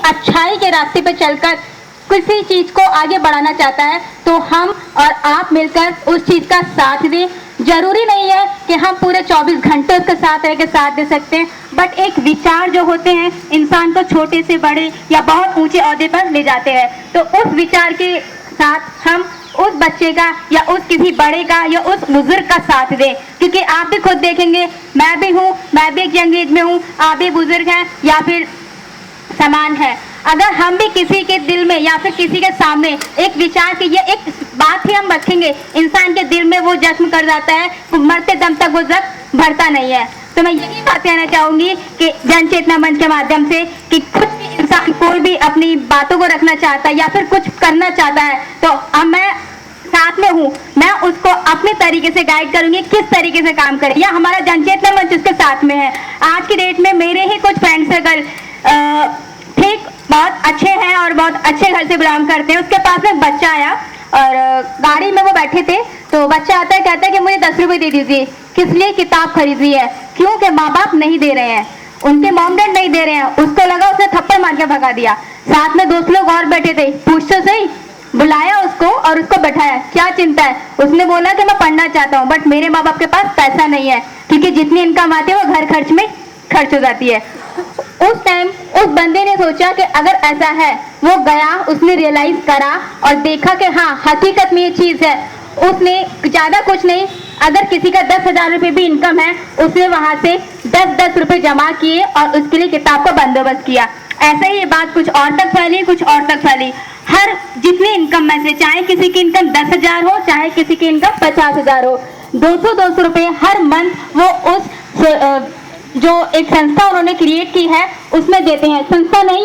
अच्छाई के रास्ते पर चलकर किसी चीज को आगे बढ़ाना चाहता है तो हम और आप मिलकर उस चीज का साथ दें। जरूरी नहीं है कि हम पूरे 24 घंटे उसके साथ रह के साथ दे सकते हैं, बट एक विचार जो होते हैं इंसान को छोटे से बड़े या बहुत ऊंचे ओहदे पर ले जाते हैं। तो उस विचार के साथ हम उस बच्चे का या उस किसी बड़े का या उस बुजुर्ग का साथ दें, क्योंकि आप भी खुद देखेंगे, मैं भी हूँ, मैं भी एक यंग एज में हूँ, आप भी बुजुर्ग हैं या फिर समान है। अगर हम भी किसी के दिल में या फिर किसी के सामने एक विचार की या एक बात ही हम रखेंगे, इंसान के दिल में वो जख्म कर जाता है, वो मरते दम तक वो जख्म भरता नहीं है। तो मैं यही बात कहना चाहूंगी कि जन चेतना मंच के माध्यम से कि कुछ भी इंसान कोई भी अपनी बातों को रखना चाहता है या फिर कुछ करना चाहता है तो अब मैं साथ में हूँ, मैं उसको अपने तरीके से गाइड करूंगी किस तरीके से काम करे, या हमारा जन चेतना मंच उसके साथ में है। आज की डेट में मेरे ही कुछ फ्रेंड सर्कल ठीक बहुत अच्छे हैं और बहुत अच्छे घर से बिलोंग करते हैं। उसके पास में एक बच्चा आया और गाड़ी में वो बैठे थे, तो बच्चा आता है, कहता है कि मुझे 10 रुपए दे दीजिए, किस लिए किताब खरीदनी है, क्योंकि माँ बाप नहीं दे रहे हैं, उनके मॉम डैड नहीं दे रहे हैं। उसको लगा, उसने थप्पड़ मार के भगा दिया। साथ में दोस्त लोग और बैठे थे, पूछ तो सही, बुलाया उसको और उसको बैठाया, क्या चिंता है? उसने बोला कि मैं पढ़ना चाहता हूँ बट मेरे माँ बाप के पास पैसा नहीं है, क्योंकि जितनी इनकम आती है वो घर खर्च में खर्च हो जाती है। उस टाइम उस बंदे ने सोचा कि अगर ऐसा है, वो गया, उसने रियलाइज करा और देखा कि हाँ हकीकत में ये चीज है। उसने ज्यादा कुछ नहीं, अगर किसी का 10,000 रुपए भी इनकम है, उसने वहां से 10-10 रुपए जमा किए और उसके लिए किताब का बंदोबस्त किया। ऐसे ही ये बात कुछ और तक फैली, कुछ और तक फैली। हर जितनी इनकम में से, चाहे किसी की इनकम 10,000 हो, चाहे किसी की इनकम 50,000 हो, 200-200 रुपए हर मंथ वो उस जो एक संस्था उन्होंने क्रिएट की है उसमें देते हैं। संस्था नहीं